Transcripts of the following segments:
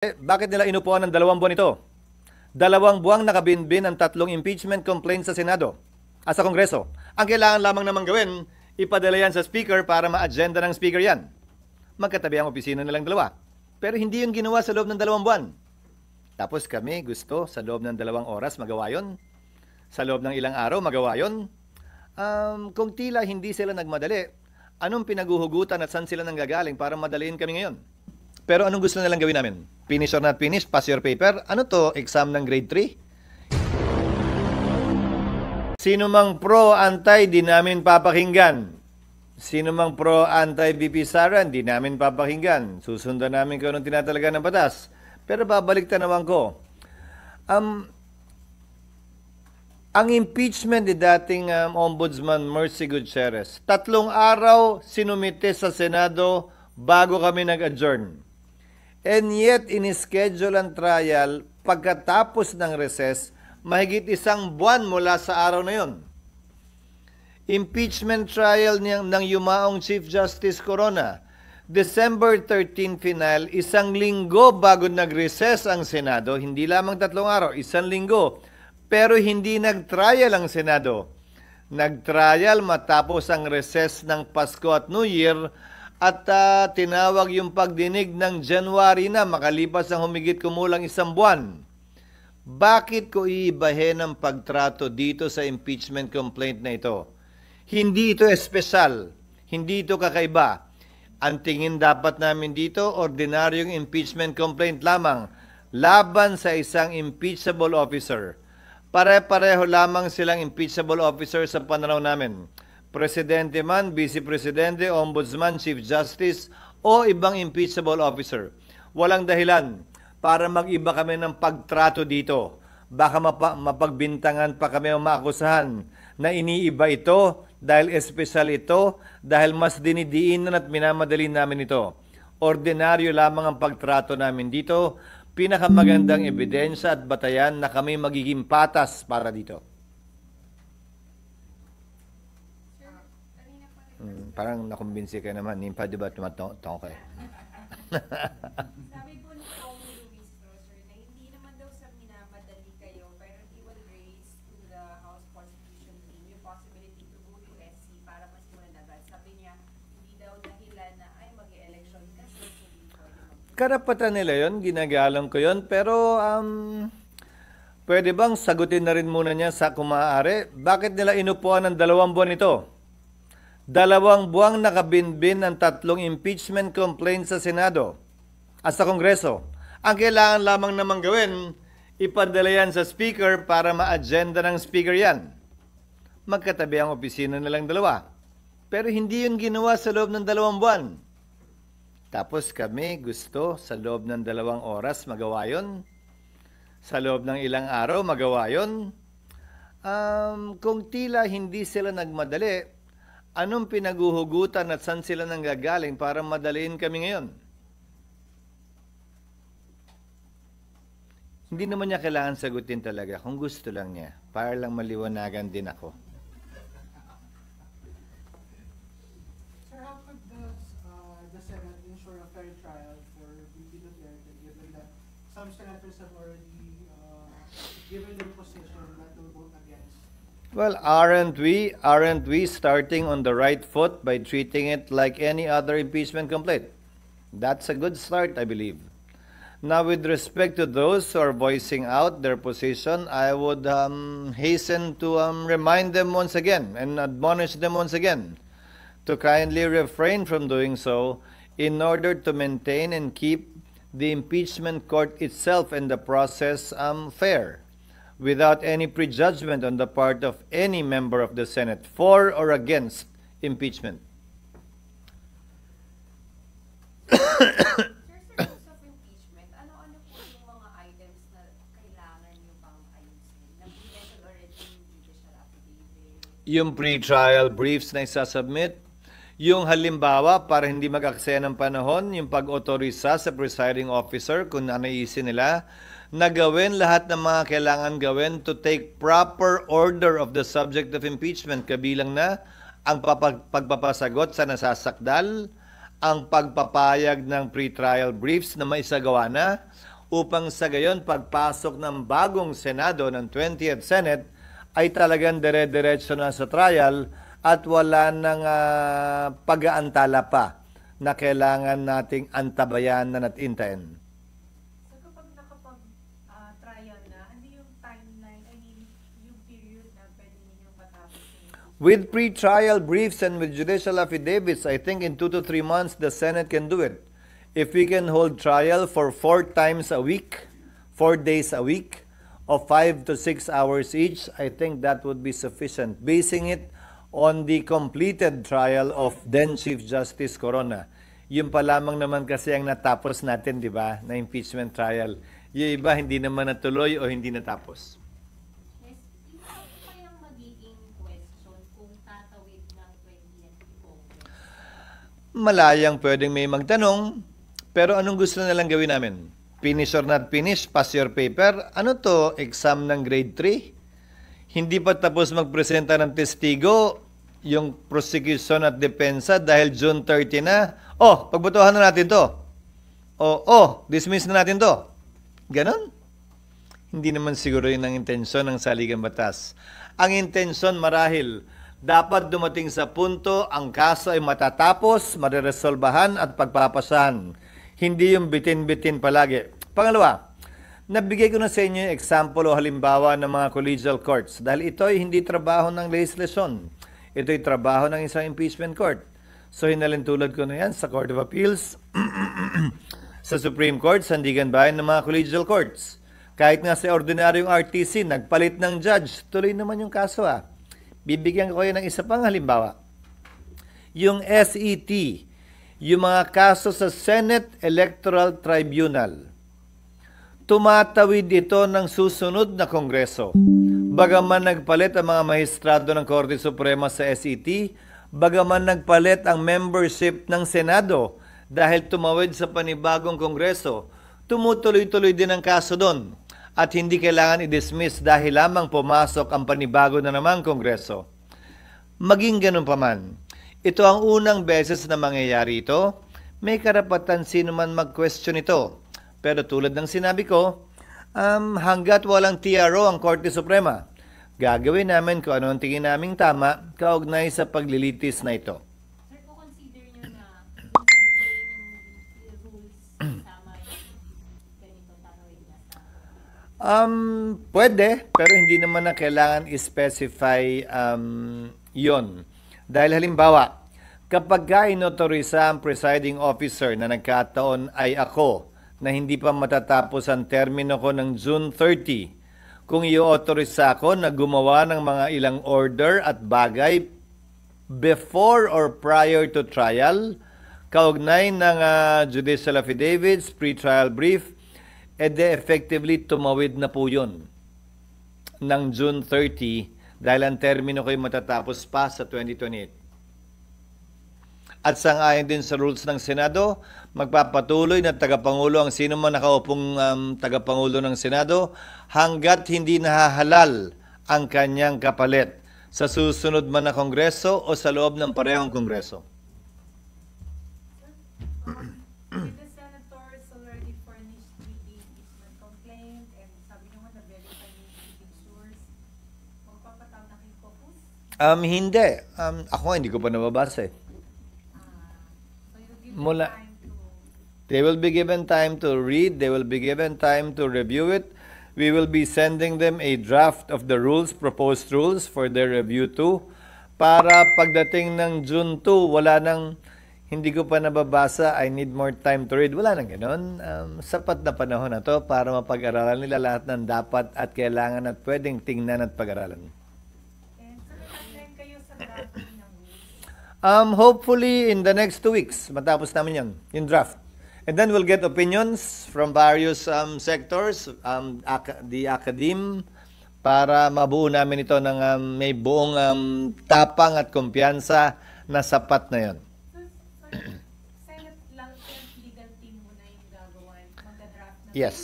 Bakit nila inupuan ng 2 buwan ito? 2 buwang nakabinbin ang 3 impeachment complaints sa Senado at sa Kongreso. Ang kailangan lamang naman gawin, ipadala yan sa Speaker para ma-agenda ng Speaker yan. Magkatabi ang opisina nilang dalawa. Pero hindi yun ginawa sa loob ng 2 buwan. Tapos kami gusto sa loob ng 2 oras magawa yun. Sa loob ng ilang araw magawa yun. Kung tila hindi sila nagmadali, anong pinaguhugutan at saan sila nanggagaling para madaliin kami ngayon? Pero anong gusto nilang gawin namin? Finish or not finish? Pass your paper? Ano to? Exam ng grade 3? Sino mang pro, anti, di namin papakinggan. Sino mang pro, anti, VP Sara, di namin papakinggan. Susundan namin kung anong tinatalaga ng batas. Pero babalik tanawan ko. Ang impeachment ni dating Ombudsman Mercy Gutierrez, 3 araw sinumite sa Senado bago kami nag-adjourn. And yet, in-schedule ang trial pagkatapos ng recess, mahigit 1 buwan mula sa araw na yon. Impeachment trial ng yumaong Chief Justice Corona, December 13 final, 1 linggo bago nag-recess ang Senado, hindi lamang 3 araw, 1 linggo. Pero hindi nag-trial ang Senado. Nag-trial matapos ang recess ng Pasko at New Year, at tinawag yung pagdinig ng January na makalipas ang humigit kumulang 1 buwan. Bakit ko iibahin ang pagtrato dito sa impeachment complaint na ito? Hindi ito espesyal, hindi ito kakaiba. Ang tingin dapat namin dito, ordinaryong impeachment complaint lamang laban sa isang impeachable officer. Pare-pareho lamang silang impeachable officer sa pananaw namin. Presidente man, Vice Presidente, Ombudsman, Chief Justice, o ibang impeachable officer. Walang dahilan para mag-iba kami ng pagtrato dito. Baka mapagbintangan pa kami o maakusahan na iniiba ito dahil espesyal ito, dahil mas dinidiinan at minamadali namin ito. Ordinaryo lamang ang pagtrato namin dito. Pinakamagandang ebidensya at batayan na kami magiging patas para dito. Parang nakumbinsi ka naman, Nimpa, di ba tumatong ka eh? Sabi po ni Tommy Luis Roser na hindi naman daw sa minamadali kayo, pero he will raise to the House Constitution Team yung possibility to go to SC para mas muna agad. Sabi niya, hindi daw dahilan na ay mag-election kasi hindi pwede Karapatan nila yon, ginagalang ko yon, pero pwede bang sagutin na rin muna niya sa kumaari? Bakit nila inupuan ng 2 buwan ito? 2 buwang nakabinbin ang 3 impeachment complaints sa Senado at sa Kongreso. Ang kailangan lamang naman gawin, ipadala yan sa Speaker para ma-agenda ng Speaker yan. Magkatabi ang opisina nilang dalawa. Pero hindi yun ginawa sa loob ng 2 buwan. Tapos kami gusto sa loob ng 2 oras magawa yun. Sa loob ng ilang araw magawa yun. Kung tila hindi sila nagmadali, anong pinaguhugutan at saan sila nanggagaling para madaliin kami ngayon? Hindi naman niya kailangan sagutin talaga kung gusto lang niya, para lang maliwanagan din ako. Sir, how could the Senate ensure a fair trial for VP Duterte given that some senators have already given their position that will vote against? Well, aren't we starting on the right foot by treating it like any other impeachment complaint? That's a good start, I believe. Now, with respect to those who are voicing out their position, I would hasten to remind them once again and admonish them once again to kindly refrain from doing so in order to maintain and keep the impeachment court itself and the process fair, without any prejudgment on the part of any member of the Senate for or against impeachment. Sir, sa use of impeachment, ano-ano po yung mga items na kailangan nyo pang ayusin? Nag-mention already yung judicial affidavit. Yung pre-trial briefs na isasubmit, yung halimbawa para hindi mag-aksaya ng panahon, yung pag-autorisa sa presiding officer kung nanaisin nila, na gawin lahat ng mga kailangan gawin to take proper order of the subject of impeachment, kabilang na ang pagpapasagot sa nasasakdal, ang pagpapayag ng pre-trial briefs na maisagawa na, upang sa gayon pagpasok ng bagong Senado ng 20th Senate ay talagang dire-diretso na sa trial at wala nang pag-aantala pa na kailangan nating antabayanan at intayin. So kapag nakapag-trial na, ano yung timeline, I mean, yung period na pwede ninyong matapos yung With pre-trial briefs and with judicial affidavits, I think in 2 to 3 months, the Senate can do it. If we can hold trial for 4 times a week, 4 days a week, of 5 to 6 hours each, I think that would be sufficient. Basing it on the completed trial of then Chief Justice Corona. Yun pa lamang naman kasi ang natapos natin, di ba, na impeachment trial. Yung iba, hindi naman natuloy o hindi natapos. Yes, yung ano kayang magiging question kung tatawid ng 20th Congress? Malayang pwedeng may magtanong, pero anong gusto nilang gawin namin? Finish or not finish, pass your paper. Ano to, exam ng grade 3? Hindi pa tapos magpresenta ng testigo yung prosecution at depensa dahil June 30 na. Oh, pagbotohan na natin to. Dismiss na natin to. Ganon? Hindi naman siguro yun ang intensyon ng saligang batas. Ang intensyon marahil, dapat dumating sa punto ang kaso ay matatapos, mareresolbahan at pagpapasahan. Hindi yung bitin-bitin palagi. Pangalawa, nabigay ko na sa inyo yung example o halimbawa ng mga collegial courts dahil ito ay hindi trabaho ng legislasyon. Ito ay trabaho ng isang impeachment court. So hinalintulad ko na yan sa Court of Appeals, sa Supreme Court, sandigan bayan ng mga collegial courts. Kahit nga sa ordinaryong RTC, nagpalit ng judge, tuloy naman yung kaso Bibigyan ko kayo ng isa pang halimbawa. Yung SET, yung mga kaso sa Senate Electoral Tribunal. Tumatawid ito ng susunod na Kongreso. Bagaman nagpalit ang mga maestrado ng Korte Suprema sa SET, bagaman nagpalit ang membership ng Senado dahil tumawid sa panibagong Kongreso, tumutuloy-tuloy din ang kaso doon at hindi kailangan i-dismiss dahil lamang pumasok ang panibago na namang Kongreso. Maging ganun pa man, ito ang unang beses na mangyayari ito, may karapatan sino man mag-question ito. Pero tulad ng sinabi ko, hanggat walang TRO ang Korte Suprema, gagawin namin kung ano ang tingin naming tama kaugnay sa paglilitis na ito. Sir, kung consider nyo na kung sabutin yung rules kasama yung ganito tatawid na sa... Pwede, pero hindi naman na kailangan i-specify yon. Dahil halimbawa, kapag inotorisa ang presiding officer na nagkataon ay ako, na hindi pa matatapos ang termino ko ng June 30, kung i-authorize ako na gumawa ng mga ilang order at bagay before or prior to trial, kaugnay ng judicial affidavits, pre-trial brief, edi effectively tumawid na po yun ng June 30 dahil ang termino ko ay matatapos pa sa 2028. At sangayon din sa rules ng Senado, magpapatuloy na tagapangulo ang sino man nakaupong tagapangulo ng Senado hanggat hindi nahahalal ang kanyang kapalit sa susunod man na Kongreso o sa loob ng parehong Kongreso. With the senators already furnished with the impeachment complaint and sabi naman na verify yung leading source, magpapatawag ko po. Hindi. Ako hindi ko pa nababasa So you give Mula- them time to... They will be given time to read. They will be given time to review it. We will be sending them a draft of the rules, proposed rules for their review too. Para pagdating ng June 2, wala nang, hindi ko pa nababasa, I need more time to read. Wala nang gano'n. Sapat na panahon na to para mapag-aralan nila lahat ng dapat at kailangan at pwedeng tingnan at pag-aralan. And so nag-time kayo sa drafting ng rules. Hopefully in the next 2 weeks, matapos namin yan, yung draft. And then we'll get opinions from various sectors, the academe, para mabuo namin ito ng may buong tapang at kumpiyansa na sapat na yon. So, Senate legal team mo na yung gagawa, magda-draft na. Yes.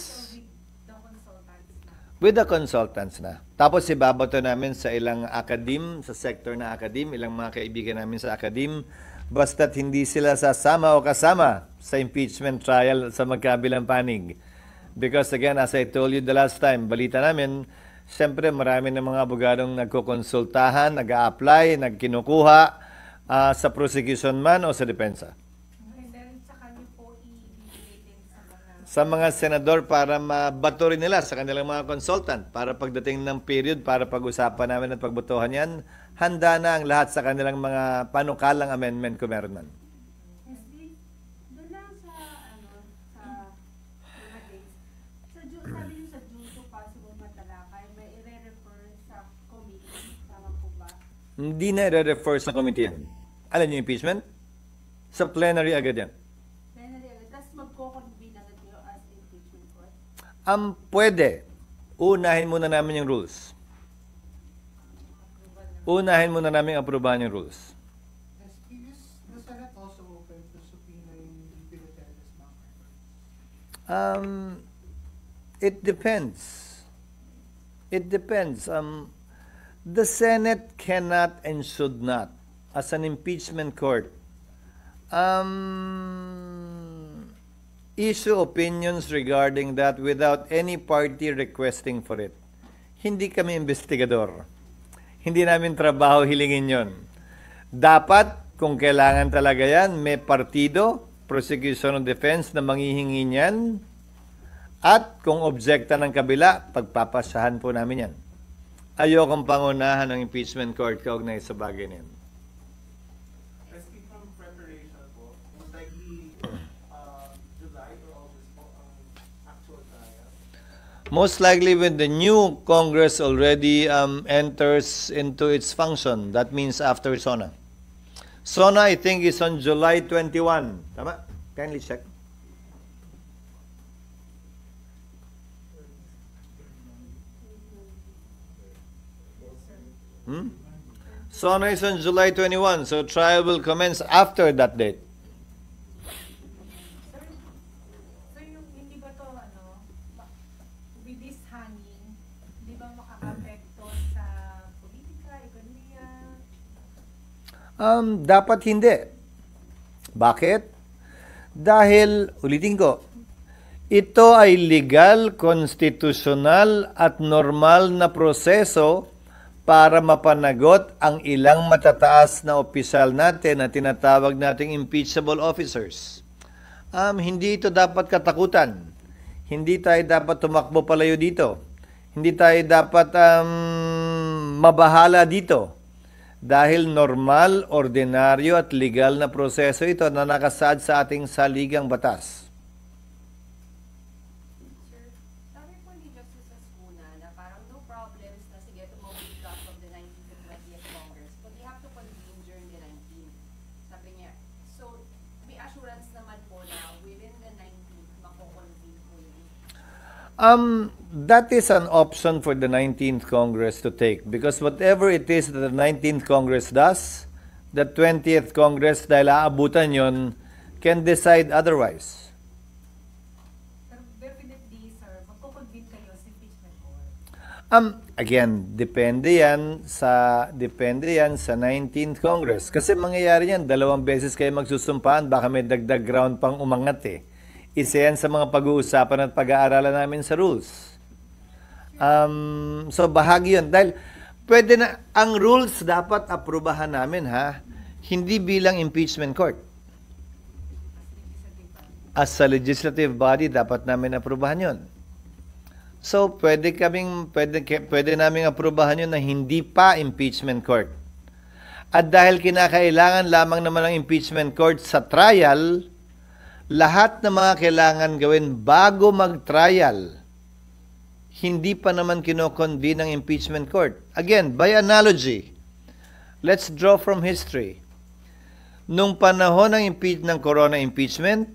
So with the consultants na. With the consultants na. Tapos ibabato namin sa ilang academe, sa sector na academe, ilang mga kaibigan namin sa academe, basta't hindi sila sasama o kasama sa impeachment trial sa magkabilang panig. Because again, as I told you the last time, balita namin, siyempre marami ng mga abogadong nagkukonsultahan, nag-a-apply, nagkinukuha sa prosecution man o sa depensa. And then, sa kanyo po i-ibigay din Sa mga senador para mabato rin nila sa kanilang mga consultant para pagdating ng period para pag-usapan namin at pagbotohan yan, handa na ang lahat sa kanilang mga panukalang amendment kung meron man. SD, doon lang sa, sa mga dates. Sabi niyo sa June 2 possible matalakay, may i-refer sa committee. Tama po ba? Hindi na i-refer sa committee yan. Alam niyo impeachment? Sa plenary agad yan. Plenary agad. Tapos magko-convene agad kayo as impeachment court. Pwede. Unahin muna namin yung rules. Unahin muna namin aprubahan yung rules. Is the Senate also open to subpoenaing VP Duterte's bank records? It depends. It depends. The Senate cannot and should not, as an impeachment court, issue opinions regarding that without any party requesting for it. Hindi kami investigador. Hindi namin trabaho hilingin yon. Dapat, kung kailangan talaga yan, may partido, prosecution of defense na manghihingi niyan, at kung objekta ng kabila, pagpapasahan po namin yan. Ayokong pangunahan ng impeachment court kaugnay sa bagay na yan. Asking from preparation po, most likely July or August po ang actual trial. Most likely when the new Congress already enters into its function, that means after SONA. SONA, I think, is on July 21. Tama? Kindly check. SONA is on July 21, so trial will commence after that date. So yung hindi ba to with this hanging, hindi ba makaka-apekto sa politika, ekonomiya? Dapat hindi. Bakit? Dahil, ulitin ko, ito ay legal, constitutional at normal na proseso para mapanagot ang ilang matataas na opisyal natin na tinatawag nating impeachable officers. Hindi ito dapat katakutan. Hindi tayo dapat tumakbo palayo dito. Hindi tayo dapat mabahala dito. Dahil normal, ordinaryo at legal na proseso ito na nakasaad sa ating saligang batas. Sir, sabi po ni Justice Ascuna na parang no problems na sige tumawag draft of the 19th and 20th Congress, but you have to convene during the 19th. Sabi niya, so may assurance naman po na within the 19th mako-convene po yun. That is an option for the 19th Congress to take because whatever it is that the 19th Congress does, the 20th Congress, dahil aabutan yon, can decide otherwise. Pero definitely, sir, mako-convene kayo sa impeachment court. Again, depende yan sa 19th Congress. Kasi mangyayari yan, 2 beses kayo magsusumpaan, baka may dagdag ground pang umangat eh. Isa yan sa mga pag-uusapan at pag-aaralan namin sa rules. So bahagi yun. Dahil pwede na, ang rules dapat aprubahan namin ha, hindi bilang impeachment court. As a legislative body, dapat namin aprubahan yun. So pwede naming aprubahan yun na hindi pa impeachment court. At dahil kinakailangan lamang naman ng impeachment court sa trial, lahat ng mga kailangan gawin bago mag-trial, hindi pa naman kino-convene ng impeachment court. Again, by analogy, let's draw from history. Nung panahon ng corona impeachment,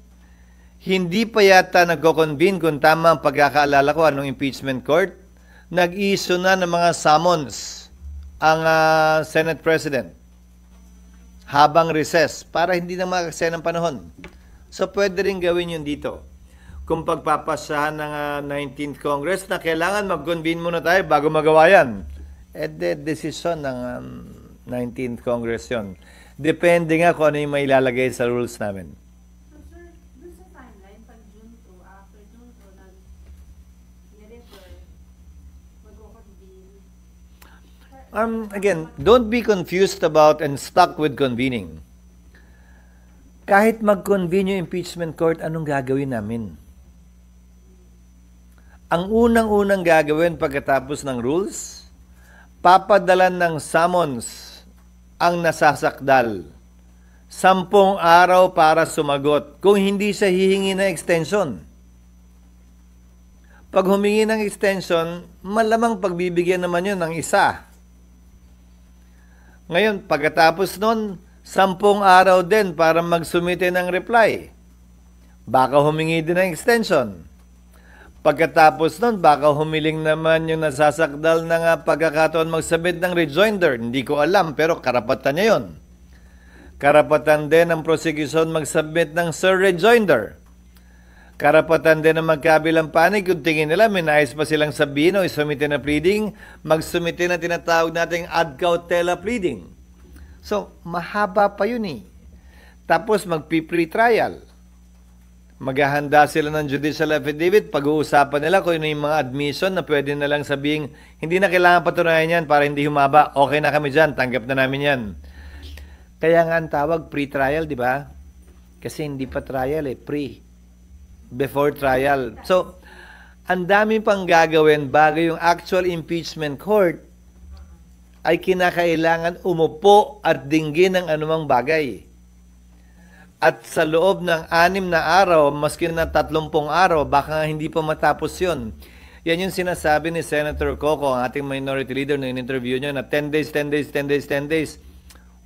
hindi pa yata nagko-convene kung tama ang pagkakaalala ko anong impeachment court, nag-issue na ng mga summons ang Senate President habang recess para hindi na makakasaya ng panahon. So pwede rin gawin yun dito. Kung pagpapasahan ng 19th Congress na kailangan mag-convene muna tayo bago magawa yan. Decision ng 19th Congress yun. Depende nga kung ano yung may ilalagay sa rules namin. So sir, dun sa timeline, pag June 2, after June 2, Again, don't be confused about and stuck with convening. Kahit mag-convene yung impeachment court, anong gagawin namin? Ang unang-unang gagawin pagkatapos ng rules, papadalan ng summons ang nasasakdal. 10 araw para sumagot kung hindi siya hihingi ng extension. Pag humingi ng extension, malamang pagbibigyan naman yun ng isa. Ngayon, pagkatapos nun, 10 araw din para magsumite ng reply. Baka humingi din ng extension. Pagkatapos nun, baka humiling naman yung nasasakdal na pagkakataon magsubmit ng rejoinder. Hindi ko alam, pero karapatan niya yun. Karapatan din ng prosecution magsubmit ng sir rejoinder. Karapatan din ng magkabilang panig kung tingin nila may nais pa silang sabihin o isumite na pleading, magsumite na tinatawag nating ad cautela pleading. So, mahaba pa yun eh. Tapos magpi-pre-trial. Maghahanda sila ng judicial affidavit, pag-uusapan nila kung ano yung mga admission na pwede na lang sabihin, hindi na kailangan patunayan yan para hindi humaba. Okay na kami dyan, tanggap na namin yan. Kaya nga ang tawag pre-trial, di ba? Kasi hindi pa trial eh, before trial. So, ang dami pang gagawin bago yung actual impeachment court ay kinakailangan umupo at dinggin ng anumang bagay. At sa loob ng 6 na araw, maski na 30 araw, baka hindi pa matapos yun. Yan yung sinasabi ni Senator Coco, ang ating minority leader na in-interview niya, na 10 days, 10 days, 10 days, 10 days.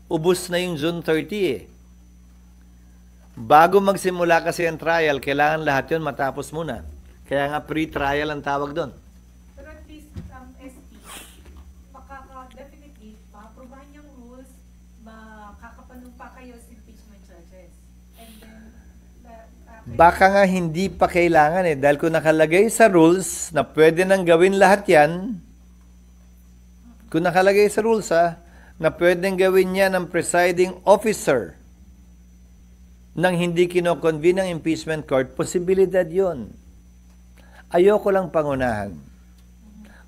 Ubus na yung June 30 eh. Bago magsimula kasi ang trial, kailangan lahat yun matapos muna. Kaya nga pre-trial ang tawag doon. Pero at least, SP, definitely, maaprubahan yung rules, makakapanumpa kayo sa impeachment charges. And then, Baka nga hindi pa kailangan eh. Dahil kung nakalagay sa rules na pwede nang gawin lahat yan, kung nakalagay sa rules na pwedeng gawin yan ng presiding officer, nang hindi kinoconvene ng impeachment court, posibilidad yon. Ayoko lang pangunahan.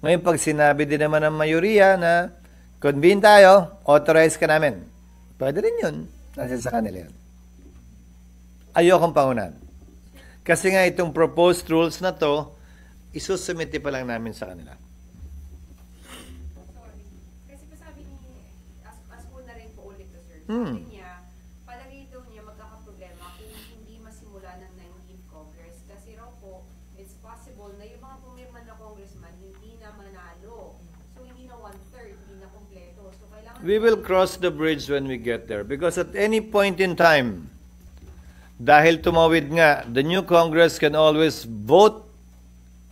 Ngayon, pag sinabi din naman ng mayoriya na convene tayo, authorize ka namin. Pwede rin yun. Nasa sa kanila yun. Ayokong pangunahan. Kasi nga itong proposed rules na to, isusumite pa lang namin sa kanila. sorry. Kasi pa sabi ni, as po na rin po ulit to, sir. Sabi niya, palagay daw niya magkakaproblema kung hindi masimula ng 19th Congress. Kasi raw po, it's possible na yung mga pumirma na congressman hindi na manalo. So, hindi na 1/3, hindi na kompleto. So, kailangan... We will cross the bridge when we get there because at any point in time, dahil tumawid nga, the new Congress can always vote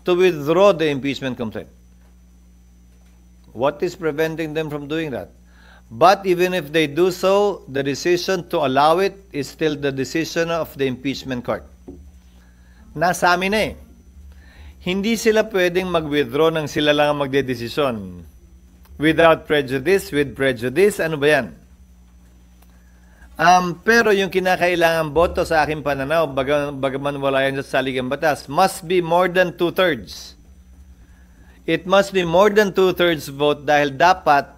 to withdraw the impeachment complaint. What is preventing them from doing that? But even if they do so, the decision to allow it is still the decision of the impeachment court. Nasa amin na eh. Hindi sila pwedeng mag-withdraw nang sila lang ang magdedesisyon. Without prejudice, with prejudice, ano ba yan? Pero yung kinakailangan boto sa aking pananaw, bagaman wala yan sa saligang batas, must be more than 2/3. It must be more than 2/3 vote dahil dapat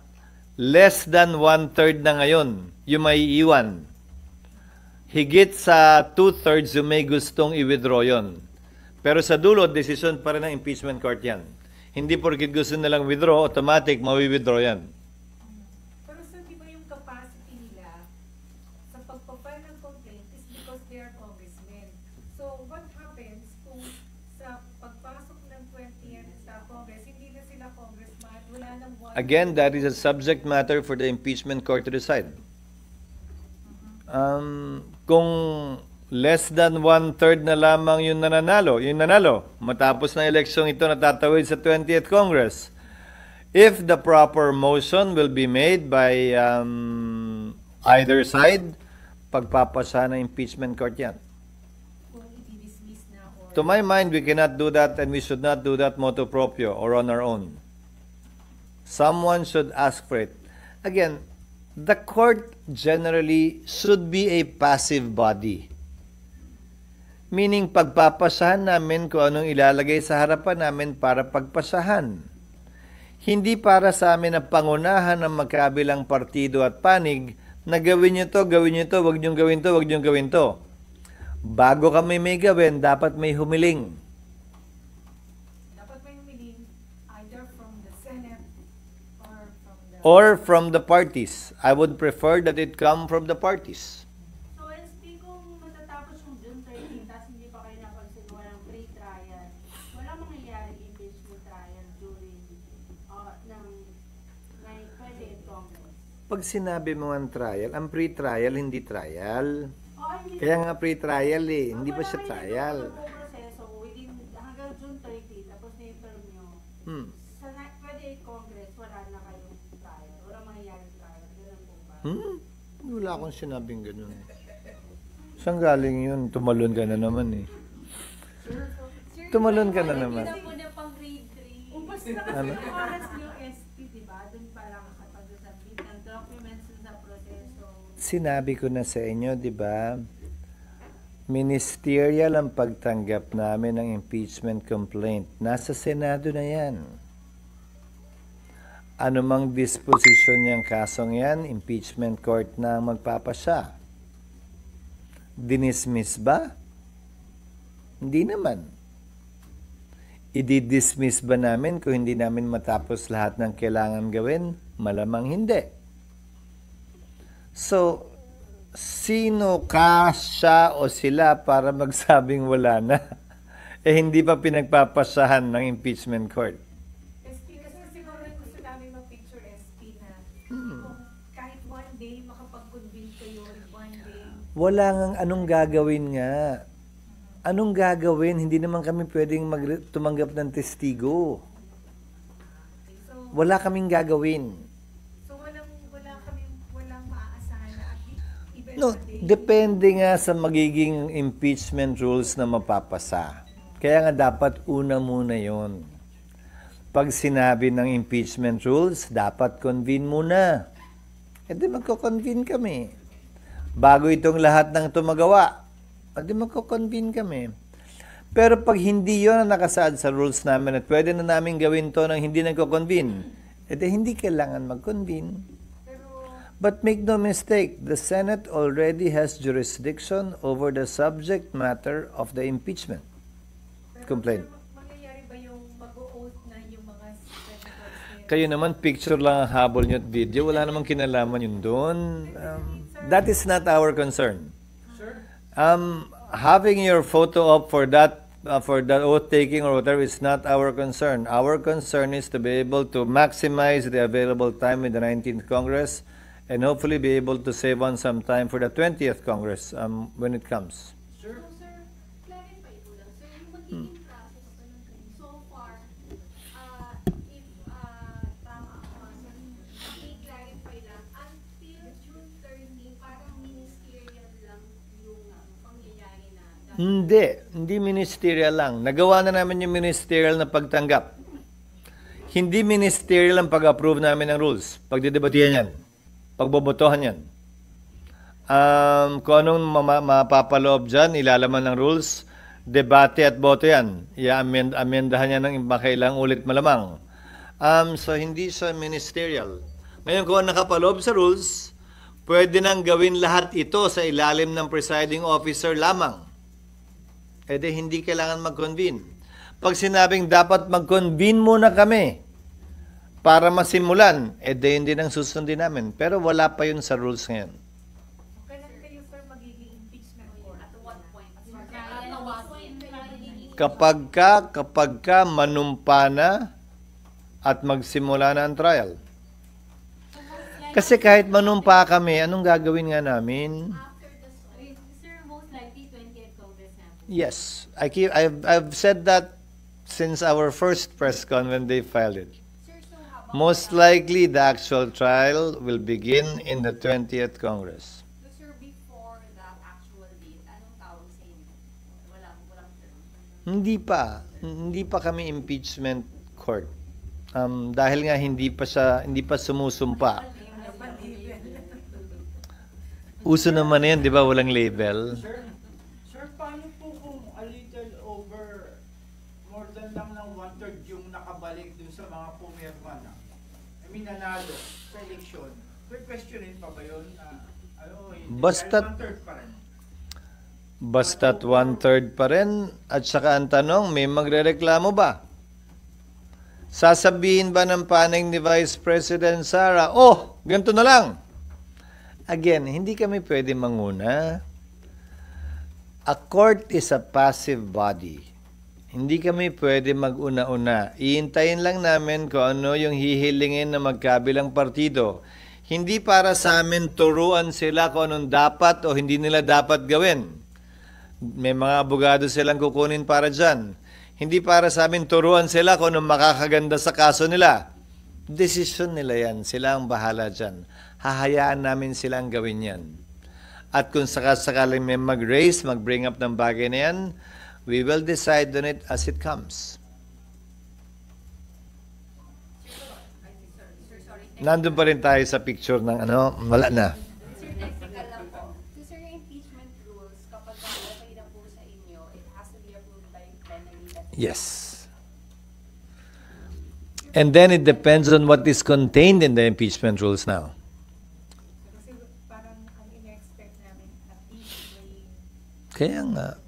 less than 1/3 na ngayon yung may iwan. Higit sa 2/3 yung may gustong i-withdraw yon. Pero sa dulo, decision pa rin ng impeachment court yan. Hindi porkit gusto nilang withdraw, automatic mawi-withdraw yan. Pero sir, di ba yung capacity nila sa pagpapile ng complaint is because they are congressmen. So, what happens kung sa pagpasok ng 20th sa Congress, hindi na sila congressman, wala nang one... Again, that is a subject matter for the impeachment court to decide. Kung less than 1/3 na lamang yung nanalo, matapos na eleksyong ito natatawid sa 20th Congress, if the proper motion will be made by either side, pagpapasa ng impeachment court yan. Kung i-dismiss na or... To my mind, we cannot do that and we should not do that motu proprio or on our own. Someone should ask for it. Again, the court generally should be a passive body. Meaning, pagpapasahan namin kung anong ilalagay sa harapan namin para pagpasahan. Hindi para sa amin na pangunahan ng magkabilang partido at panig na gawin nyo to, wag nyo gawin to, wag nyo gawin to. Bago kami may gawin, dapat may humiling. Dapat may humiling either from the Senate Or from the parties. I would prefer that it come from the parties. So, SP, kung matatapos yung June 13, tapos hindi pa kayo napagsigawa ng pre-trial, wala mangyayari impeachment trial during, pwede in Congress. Pag sinabi mo ang trial, ang pre-trial, hindi trial. Hindi Kaya nga pre-trial eh, hindi pa siya Wala kayo trial. nagpapagawa proseso within, hanggang June 30, tapos na-term nyo. Hmm. Pwede in Congress, wala na kayong trial. Wala mangyayari trial. Ganun po ba? Wala akong sinabing ganun. Saan galing yun? Tumalon ka na naman eh. Tumalon ka na naman. Hindi na po na pang grade 3. Ubus na kasi Ano? yung oras niyo, SP, diba? Doon pa lang kapag-usapin ng documents dun sa proseso. Sinabi ko na sa inyo, di ba? Ministerial ang pagtanggap namin ng impeachment complaint. Nasa Senado na yan. Ano mang disposisyon niyang kasong yan, impeachment court na ang magpapasya. Dinismiss ba? Hindi naman. Idi-dismiss ba namin kung hindi namin matapos lahat ng kailangan gawin? Malamang hindi. So, sino ka, siya o sila para magsabing wala na? Hindi pa pinagpapasahan ng impeachment court. SP, kasi siguro rin gusto namin mag-picture SP na kung kahit one day makapag-convince kayo in one day. Wala ngang anong gagawin nga. Anong gagawin? Hindi naman kami pwedeng tumanggap ng testigo. So, Wala kaming gagawin. walang maaasahan na at least even No, a day. depende nga sa magiging impeachment rules na mapapasa. Kaya nga dapat una muna yon. Pag sinabi ng impeachment rules, dapat convene muna. E di magko-convene kami. Bago itong lahat ng tumagawa, e di magko-convene kami. Pero pag hindi yon ang nakasaad sa rules namin at pwede na namin gawin to nang hindi nagko-convene, e di hindi kailangan mag-convene. But make no mistake, the Senate already has jurisdiction over the subject matter of the impeachment complaint. Mangyayari ba yung mag-o-oath na yung mga senators? Kayo naman, picture lang ang habol nyo at video. Wala namang kinalaman yun doon. That is not our concern. Sir? Having your photo up for that oath taking or whatever is not our concern. Our concern is to be able to maximize the available time in the 19th Congress and hopefully be able to save on some time for the 20th Congress when it comes. Sir? So, sir, clarify ko lang. Sir, yung magiging process pa ng so far, if tama ako, sir, i-clarify lang, until June 30, parang ministerial lang yung pangyayari na Hindi ministerial lang. Nagawa na namin yung ministerial na pagtanggap. Hindi ministerial ang pag-approve namin ng rules. Pagdidebatihan yan. Pagbobotohan yan. Kung anong mapapaloob dyan, ilalaman ng rules, debate at boto yan. I-amendahan yan ng makailang ulit malamang. So, hindi siya ministerial. Ngayon, kung nakapaloob sa rules, pwede nang gawin lahat ito sa ilalim ng presiding officer lamang. E di, hindi kailangan mag-convene. Pag sinabing dapat mag-convene muna kami para masimulan, e di hindi nang susundin namin. Pero wala pa yun sa rules ngayon. Kailan kayo, sir, magiging impeachment court? At what point? Kapag ka manumpa na at magsimula na ang trial. Kasi kahit manumpa kami, anong gagawin nga namin? after the sir, most likely 20th Congress na po. Yes, I've said that since our first press con when they filed it. Sir, so how Most likely, the actual trial will begin in the 20th Congress. So, sir, before the actual date, anong tawag sa inyo? Walang term. Hindi pa kami impeachment court. Dahil nga hindi pa sumusumpa. Uso naman yan, di ba? Walang label. Sir, paano po kung a little over more than lang ng 1 1/3 yung nakabalik dun sa mga pumirma na. I mean, nanalo sa eleksyon. May questionin pa ba yun? Basta't- 1/3 pa rin. Basta't 1/3 pa rin. At saka ang tanong, may magrereklamo ba? Sasabihin ba ng panig ni Vice President Sara, oh, ganito na lang. Again, hindi kami pwede manguna. A court is a passive body. Hindi kami pwede mag-una-una. Iintayin lang namin kung ano yung hihilingin ng magkabilang partido. Hindi para sa amin turuan sila kung anong dapat o hindi nila dapat gawin. May mga abogado silang kukunin para dyan. Hindi para sa amin turuan sila kung anong makakaganda sa kaso nila. Desisyon nila yan. Sila ang bahala dyan. Hahayaan namin silang gawin yan. At kung sakasakaling may mag-raise, mag-bring up ng bagay na yan, we will decide on it as it comes. Sir, sorry. Nandun pa rin tayo sa picture ng wala na. Sir, technical lang po. So, sir, yung impeachment rules, kapag okay na po sa inyo, it has to be approved by plenary. Yes. And then it depends on what is contained in the impeachment rules now. Kasi parang ang ina-expect namin at least may Kaya nga.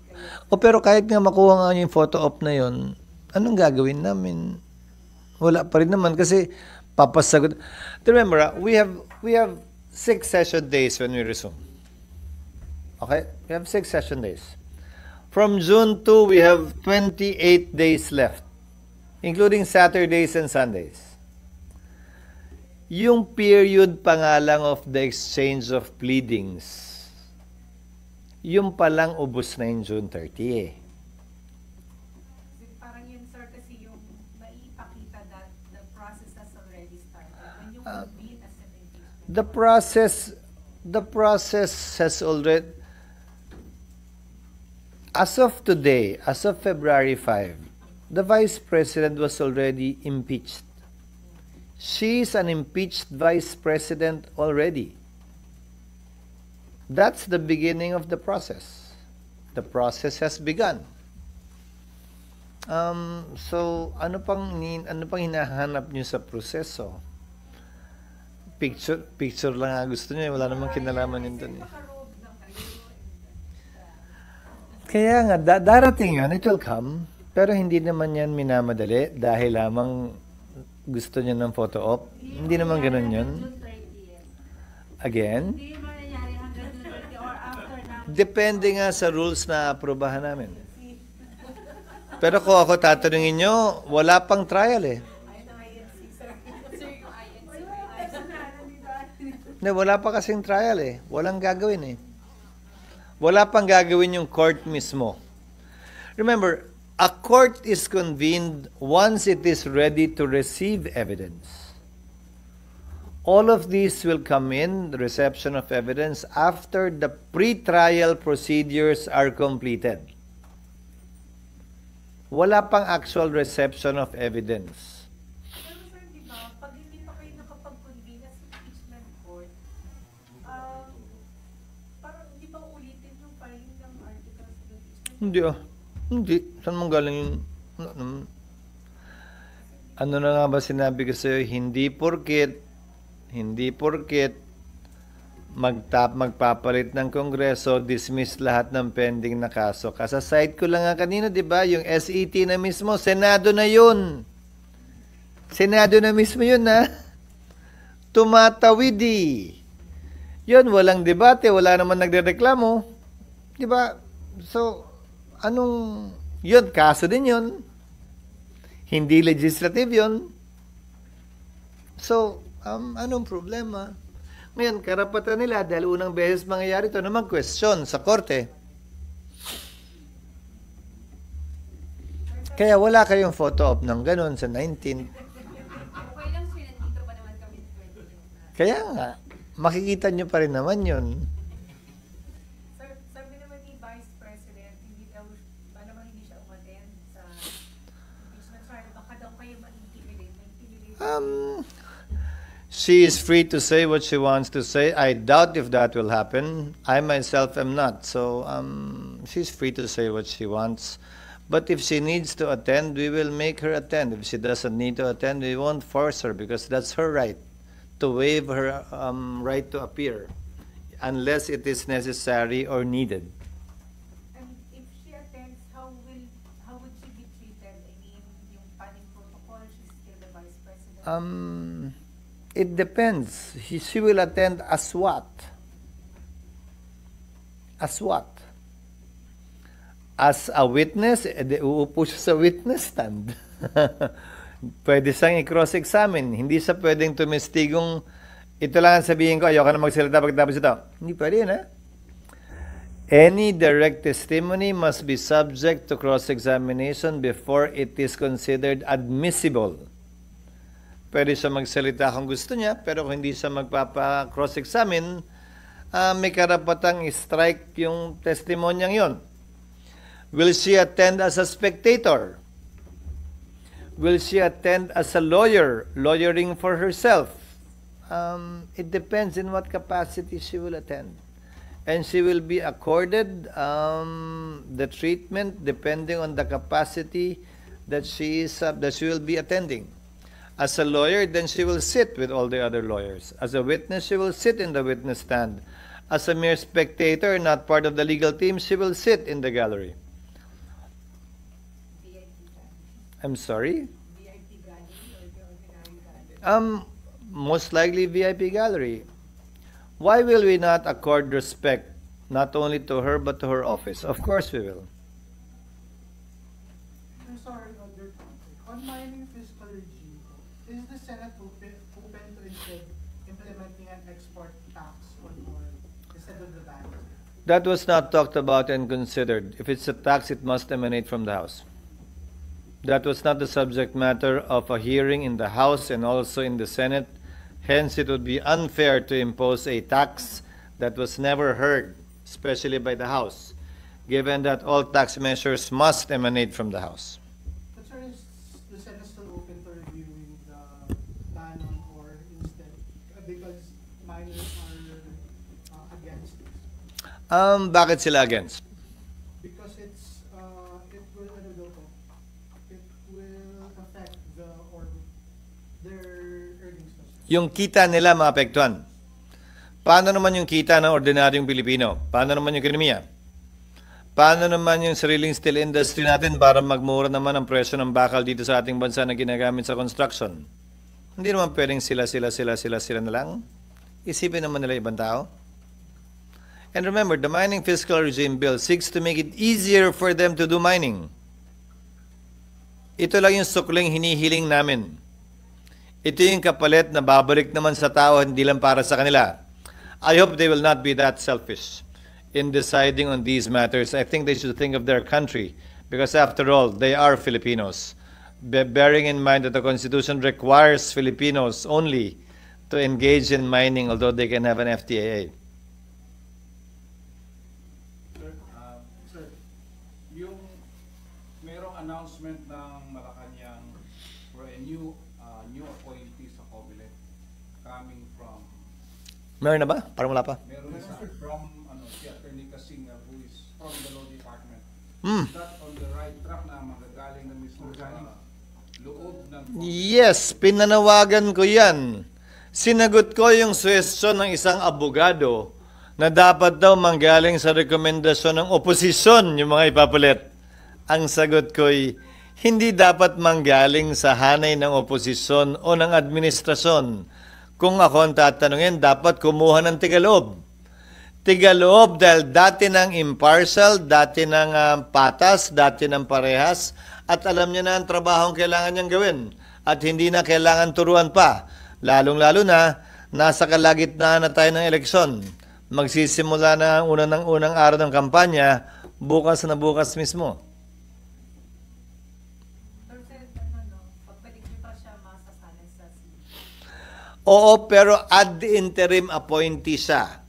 Pero kahit nga makuha nga yung photo op na yon, anong gagawin namin? Wala pa rin naman kasi papasagot. Remember, we have 6 session days when we resume. Okay? We have 6 session days. From June 2, we have 28 days left, including Saturdays and Sundays. Yung period pa nga lang of the exchange of pleadings, yung palang ubos na yung June 30 eh. parang yun sir kasi yung maipakita that the process has already started. When you convene as an impeachment. The process has already, as of today, as of February 5, the Vice President was already impeached. She is an impeached Vice President already. That's the beginning of the process. The process has begun. So, ano pang hinahanap niyo sa proseso? Picture lang nga gusto niyo, wala namang kinalaman yun dun eh. Kaya nga, darating yun, it will come, pero hindi naman yan minamadali dahil lamang gusto niya ng photo op. Hindi naman ganun yun. June 30th. Again, Hindi mo nangyari hanggang June 30 or after na. depende nga sa rules na aprobahan namin. Pero kung ako tatanungin nyo, wala pang trial eh. Ne, wala pa kasing trial eh. Walang gagawin eh. Wala pang gagawin yung court mismo. Remember, a court is convened once it is ready to receive evidence. All of these will come in, the reception of evidence, after the pre-trial procedures are completed. Wala pang actual reception of evidence. Pero sir, di ba, pag hindi pa kayo nakapag-convene as impeachment court, parang hindi ba ulitin yung filing ng articles of impeachment? Hindi ah. Hindi. Saan mong galing yung... Ano na nga ba sinabi ko sa'yo? Hindi porket magpapalit ng Kongreso, dismiss lahat ng pending na kaso. Kasaside ko lang nga kanina, di ba? Yung SET na mismo, Senado na yun. Senado na mismo yun, ha? Tumatawid, Yun, walang debate, wala naman nagrereklamo. Di ba? So, anong... Yun, kaso din yun. Hindi legislative yun. So, anong problema? Ngayon, karapatan nila dahil unang beses mangyayari ito na mag-question sa korte. Kaya wala kayong photo op ng ganun sa 19. Okay lang sir, nandito pa naman kami pwede. Kaya nga, makikita nyo pa rin naman yun. Sir, sabi naman ni Vice President, hindi daw, malamang hindi siya umattend sa impeachment trial. Baka daw kayo ma-intimidate. She is free to say what she wants to say. I doubt if that will happen. I myself am not. So, she's free to say what she wants. But if she needs to attend, we will make her attend. If she doesn't need to attend, we won't force her because that's her right to waive her right to appear unless it is necessary or needed. And if she attends, how would she be treated? I mean, yung paning protocol, she's still the vice president. It depends. She will attend as what? As what? As a witness, uupo siya sa witness stand. Pwede siyang i-cross-examine. Hindi siya pwedeng tumistigong, ito lang ang sabihin ko, ayoko na magsalita pagkatapos ito. Hindi pwede yun, ha? Any direct testimony must be subject to cross-examination before it is considered admissible. Pwede siya magsalita kung gusto niya, pero kung hindi siya magpapa-cross-examine, may karapatang strike yung testimonyang yon. Will she attend as a spectator? Will she attend as a lawyer, lawyering for herself? It depends in what capacity she will attend. And she will be accorded the treatment depending on the capacity that she will be attending. As a lawyer, then she will sit with all the other lawyers. As a witness, she will sit in the witness stand. As a mere spectator, not part of the legal team, she will sit in the gallery. I'm sorry? VIP gallery or the ordinary gallery? Most likely VIP gallery. Why will we not accord respect not only to her but to her office? Of course we will. I'm sorry, on mining fiscal regime, is the Senate open to instead implementing an export tax on oil instead of the ban? That was not talked about and considered. If it's a tax, it must emanate from the House. That was not the subject matter of a hearing in the House and also in the Senate. Hence, it would be unfair to impose a tax that was never heard, especially by the House, given that all tax measures must emanate from the House. But sir, is the Senate still open to reviewing the ban on oil instead? Because miners are against this. Bakit sila against? Because it will affect their earnings. Yung kita nila maapektuhan. Paano naman yung kita ng ordinaryong Pilipino? Paano naman yung ekonomiya? Paano naman yung sariling steel industry natin para magmura naman ang presyo ng bakal dito sa ating bansa na ginagamit sa construction? Hindi naman pwedeng sila na lang. Isipin naman nila ibang tao. And remember, the Mining Fiscal Regime Bill seeks to make it easier for them to do mining. Ito lang yung sukling hinihiling namin. Ito yung kapalit na babalik naman sa tao, hindi lang para sa kanila. I hope they will not be that selfish in deciding on these matters. I think they should think of their country because after all, they are Filipinos. Bearing in mind that the Constitution requires Filipinos only to engage in mining, although they can have an FTAA. Sir, yung merong announcement ng Malacanang for a new appointee sa COMELEC coming from Meron na ba? Parang wala pa. meron isa from si Attorney Kasinga who is from the law department. Hmm. Is that on the right track na magagaling na mismo sa loob ng Yes, pinanawagan ko yan. Sinagot ko yung suwestyon ng isang abogado na dapat daw manggaling sa rekomendasyon ng oposisyon yung mga ipapalit. Ang sagot ko'y hindi dapat manggaling sa hanay ng oposisyon o ng administrasyon. Kung ako ang tatanungin, dapat kumuha ng tigaloob. Tigaloob dahil dati ng impartial, dati ng patas, dati ng parehas, at alam niya na ang trabahong kailangan niyang gawin. At hindi na kailangan turuan pa. Lalong-lalo na, nasa kalagitnaan na tayo ng eleksyon. Magsisimula na ang unang araw ng kampanya, bukas na bukas mismo. Pagpalik niyo pa siya masasanay sa Oo, pero ad interim appointee siya.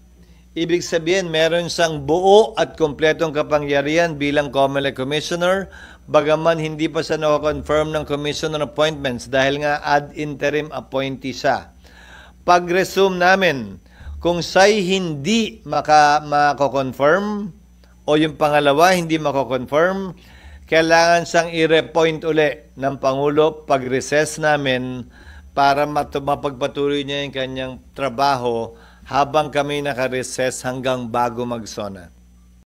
Ibig sabihin, meron siyang buo at kompletong kapangyarihan bilang COMELEC Commissioner, bagaman hindi pa siya nako-confirm ng Commissioner appointments dahil nga ad interim appointee siya. Pag-resume namin, kung siya'y hindi mako-confirm o yung pangalawa hindi mako-confirm, kailangan siyang i-repoint uli ng Pangulo pag-recess namin para mapagpatuloy niya yung kanyang trabaho habang kami naka-recess hanggang bago mag-SONA.